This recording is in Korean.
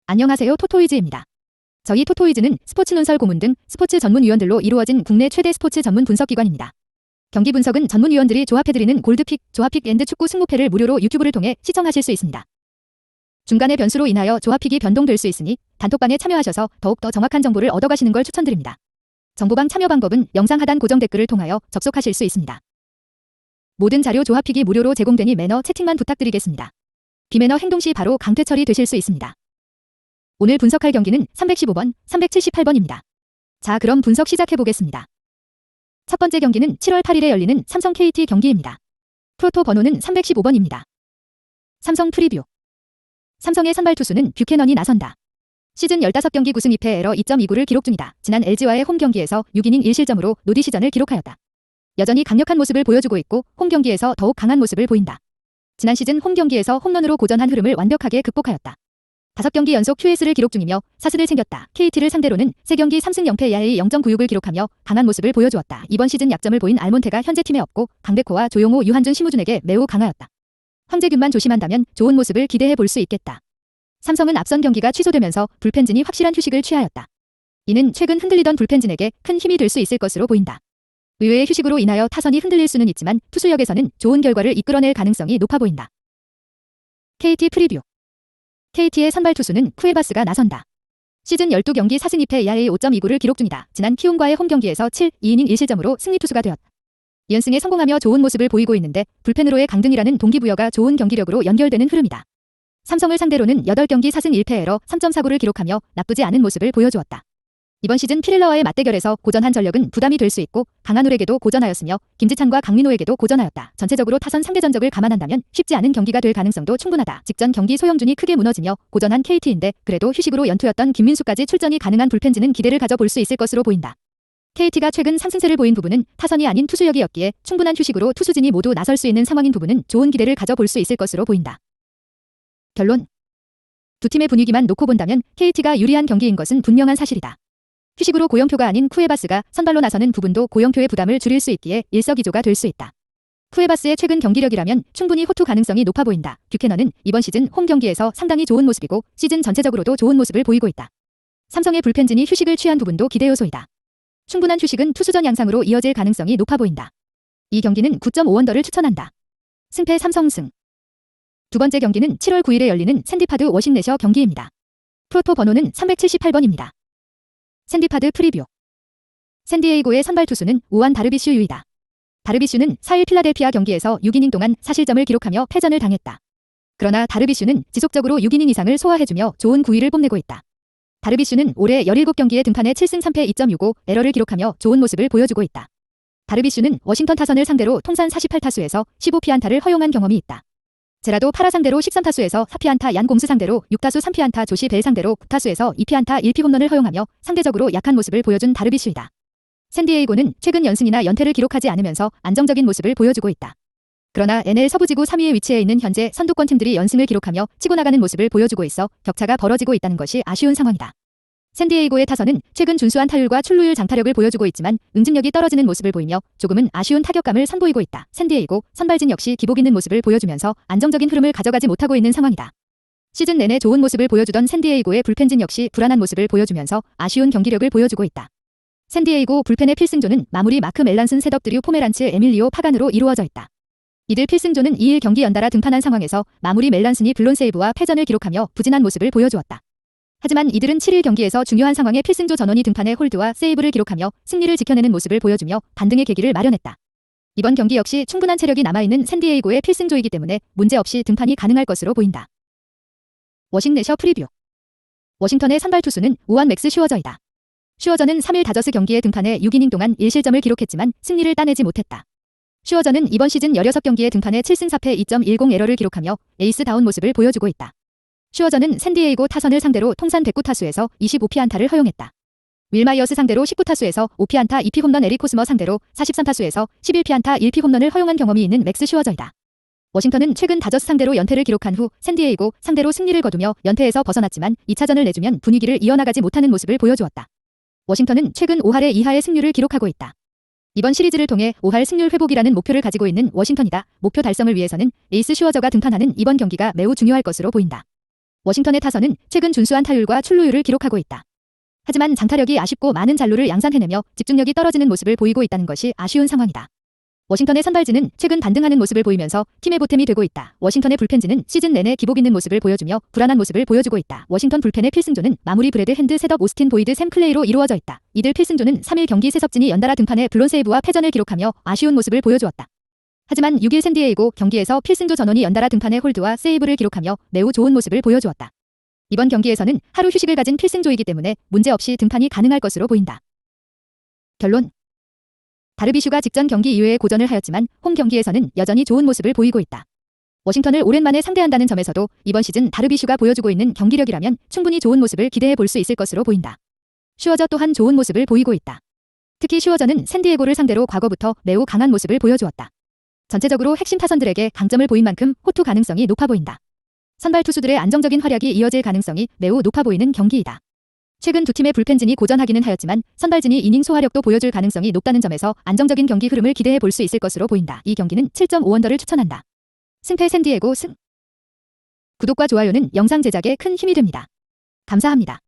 안녕하세요. 토토이즈입니다. 저희 토토이즈는 스포츠 논설 고문 등 스포츠 전문위원들로 이루어진 국내 최대 스포츠 전문 분석기관입니다. 경기 분석은 전문위원들이 조합해드리는 골드픽, 조합픽 앤드 축구 승부패를 무료로 유튜브를 통해 시청하실 수 있습니다. 중간의 변수로 인하여 조합픽이 변동될 수 있으니 단톡방에 참여하셔서 더욱더 정확한 정보를 얻어가시는 걸 추천드립니다. 정보방 참여 방법은 영상 하단 고정 댓글을 통하여 접속하실 수 있습니다. 모든 자료 조합픽이 무료로 제공되니 매너 채팅만 부탁드리겠습니다. 비매너 행동 시 바로 강퇴 처리되실 수 있습니다. 오늘 분석할 경기는 315번, 378번입니다. 자, 그럼 분석 시작해보겠습니다. 첫 번째 경기는 7월 8일에 열리는 삼성 KT 경기입니다. 프로토 번호는 315번입니다. 삼성 프리뷰. 삼성의 선발 투수는 뷰캐넌이 나선다. 시즌 15경기 9승 2패 에러 2.29를 기록 중이다. 지난 LG와의 홈 경기에서 6이닝 1실점으로 노디 시전을 기록하였다. 여전히 강력한 모습을 보여주고 있고 홈 경기에서 더욱 강한 모습을 보인다. 지난 시즌 홈 경기에서 홈런으로 고전한 흐름을 완벽하게 극복하였다. 5경기 연속 QS를 기록 중이며 사슬을 챙겼다. KT를 상대로는 3경기 3승 0패 야의 0.96을 기록하며 강한 모습을 보여주었다. 이번 시즌 약점을 보인 알몬테가 현재 팀에 없고 강백호와 조용호, 유한준, 심우준에게 매우 강하였다. 황재균만 조심한다면 좋은 모습을 기대해 볼 수 있겠다. 삼성은 앞선 경기가 취소되면서 불펜진이 확실한 휴식을 취하였다. 이는 최근 흔들리던 불펜진에게 큰 힘이 될 수 있을 것으로 보인다. 의외의 휴식으로 인하여 타선이 흔들릴 수는 있지만 투수력에서는 좋은 결과를 이끌어낼 가능성이 높아 보인다. KT 프리뷰. KT의 선발 투수는 쿠에바스가 나선다. 시즌 12경기 4승 2패 야의 5.29를 기록 중이다. 지난 키움과의 홈 경기에서 2이닝 1실점으로 승리 투수가 되었다. 이연승에 성공하며 좋은 모습을 보이고 있는데 불펜으로의 강등이라는 동기부여가 좋은 경기력으로 연결되는 흐름이다. 삼성을 상대로는 8경기 4승 1패 에러 3.49를 기록하며 나쁘지 않은 모습을 보여주었다. 이번 시즌 피렐러와의 맞대결에서 고전한 전력은 부담이 될 수 있고 강한울에게도 고전하였으며 김지찬과 강민호에게도 고전하였다. 전체적으로 타선 상대 전적을 감안한다면 쉽지 않은 경기가 될 가능성도 충분하다. 직전 경기 소형준이 크게 무너지며 고전한 KT인데 그래도 휴식으로 연투였던 김민수까지 출전이 가능한 불펜진은 기대를 가져볼 수 있을 것으로 보인다. KT가 최근 상승세를 보인 부분은 타선이 아닌 투수력이었기에 충분한 휴식으로 투수진이 모두 나설 수 있는 상황인 부분은 좋은 기대를 가져볼 수 있을 것으로 보인다. 결론. 두 팀의 분위기만 놓고 본다면 KT가 유리한 경기인 것은 분명한 사실이다. 휴식으로 고영표가 아닌 쿠에바스가 선발로 나서는 부분도 고영표의 부담을 줄일 수 있기에 일석이조가 될 수 있다. 쿠에바스의 최근 경기력이라면 충분히 호투 가능성이 높아 보인다. 뷰캐넌은 이번 시즌 홈 경기에서 상당히 좋은 모습이고 시즌 전체적으로도 좋은 모습을 보이고 있다. 삼성의 불펜진이 휴식을 취한 부분도 기대 요소이다. 충분한 휴식은 투수전 양상으로 이어질 가능성이 높아 보인다. 이 경기는 9.5언더를 추천한다. 승패 삼성승. 두 번째 경기는 7월 9일에 열리는 샌디파드 워싱내셔 경기입니다. 프로토 번호는 378번입니다. 샌디파드 프리뷰. 샌디에이고의 선발 투수는 우완 다르비슈 유이다. 다르비슈는 4일 필라델피아 경기에서 6이닝 동안 4실점을 기록하며 패전을 당했다. 그러나 다르비슈는 지속적으로 6이닝 이상을 소화해주며 좋은 구위를 뽐내고 있다. 다르비슈는 올해 17경기에 등판해 7승 3패 2.65 에러를 기록하며 좋은 모습을 보여주고 있다. 다르비슈는 워싱턴 타선을 상대로 통산 48타수에서 15피안타를 허용한 경험이 있다. 제라도 파라 상대로 13타수에서 4피안타, 얀 곰스 상대로 6타수 3피안타, 조시 벨 상대로 9타수에서 2피안타 1피홈런을 허용하며 상대적으로 약한 모습을 보여준 다르비슈이다. 샌디에이고는 최근 연승이나 연패를 기록하지 않으면서 안정적인 모습을 보여주고 있다. 그러나 NL 서부지구 3위에 위치해 있는 현재 선두권 팀들이 연승을 기록하며 치고 나가는 모습을 보여주고 있어 격차가 벌어지고 있다는 것이 아쉬운 상황이다. 샌디에이고의 타선은 최근 준수한 타율과 출루율 장타력을 보여주고 있지만 응집력이 떨어지는 모습을 보이며 조금은 아쉬운 타격감을 선보이고 있다. 샌디에이고 선발진 역시 기복 있는 모습을 보여주면서 안정적인 흐름을 가져가지 못하고 있는 상황이다. 시즌 내내 좋은 모습을 보여주던 샌디에이고의 불펜진 역시 불안한 모습을 보여주면서 아쉬운 경기력을 보여주고 있다. 샌디에이고 불펜의 필승조는 마무리 마크 멜란슨, 세덥드류, 포메란츠, 에밀리오 파간으로 이루어져 있다. 이들 필승조는 2일 경기 연달아 등판한 상황에서 마무리 멜란슨이 블론 세이브와 패전을 기록하며 부진한 모습을 보여주었다. 하지만 이들은 7일 경기에서 중요한 상황에 필승조 전원이 등판해 홀드와 세이브를 기록하며 승리를 지켜내는 모습을 보여주며 반등의 계기를 마련했다. 이번 경기 역시 충분한 체력이 남아있는 샌디에이고의 필승조이기 때문에 문제없이 등판이 가능할 것으로 보인다. 워싱내셔 프리뷰. 워싱턴의 선발 투수는 우완 맥스 슈어저이다. 슈어저는 3일 다저스 경기에 등판해 6이닝 동안 1실점을 기록했지만 승리를 따내지 못했다. 슈어저는 이번 시즌 16경기에 등판해 7승 4패 2.10 에러를 기록하며 에이스다운 모습을 보여주고 있다. 슈어저는 샌디에이고 타선을 상대로 통산 109타수에서 25피안타를 허용했다. 윌마이어스 상대로 19타수에서 5피안타 2피홈런, 에릭 코스머 상대로 43타수에서 11피안타 1피홈런을 허용한 경험이 있는 맥스 슈어저이다. 워싱턴은 최근 다저스 상대로 연패를 기록한 후 샌디에이고 상대로 승리를 거두며 연패에서 벗어났지만 2차전을 내주면 분위기를 이어나가지 못하는 모습을 보여주었다. 워싱턴은 최근 5할에 2하의 승률을 기록하고 있다. 이번 시리즈를 통해 5할 승률 회복이라는 목표를 가지고 있는 워싱턴이다. 목표 달성을 위해서는 에이스 슈어저가 등판하는 이번 경기가 매우 중요할 것으로 보인다. 워싱턴의 타선은 최근 준수한 타율과 출루율을 기록하고 있다. 하지만 장타력이 아쉽고 많은 잔루를 양산해내며 집중력이 떨어지는 모습을 보이고 있다는 것이 아쉬운 상황이다. 워싱턴의 선발진은 최근 반등하는 모습을 보이면서 팀의 보탬이 되고 있다. 워싱턴의 불펜진은 시즌 내내 기복 있는 모습을 보여주며 불안한 모습을 보여주고 있다. 워싱턴 불펜의 필승조는 마무리 브래드 핸드, 셋업 오스틴 보이드, 샘 클레이로 이루어져 있다. 이들 필승조는 3일 경기 세섭진이 연달아 등판해 블론 세이브와 패전을 기록하며 아쉬운 모습을 보여주었다. 하지만 6일 샌디에이고 경기에서 필승조 전원이 연달아 등판해 홀드와 세이브를 기록하며 매우 좋은 모습을 보여주었다. 이번 경기에서는 하루 휴식을 가진 필승조이기 때문에 문제없이 등판이 가능할 것으로 보인다. 결론. 다르비슈가 직전 경기 이후에 고전을 하였지만 홈 경기에서는 여전히 좋은 모습을 보이고 있다. 워싱턴을 오랜만에 상대한다는 점에서도 이번 시즌 다르비슈가 보여주고 있는 경기력이라면 충분히 좋은 모습을 기대해 볼 수 있을 것으로 보인다. 슈어저 또한 좋은 모습을 보이고 있다. 특히 슈어저는 샌디에고를 상대로 과거부터 매우 강한 모습을 보여주었다. 전체적으로 핵심 타선들에게 강점을 보인 만큼 호투 가능성이 높아 보인다. 선발 투수들의 안정적인 활약이 이어질 가능성이 매우 높아 보이는 경기이다. 최근 두 팀의 불펜진이 고전하기는 하였지만 선발진이 이닝 소화력도 보여줄 가능성이 높다는 점에서 안정적인 경기 흐름을 기대해 볼 수 있을 것으로 보인다. 이 경기는 7.5언더를 추천한다. 승패 샌디에고 승. 구독과 좋아요는 영상 제작에 큰 힘이 됩니다. 감사합니다.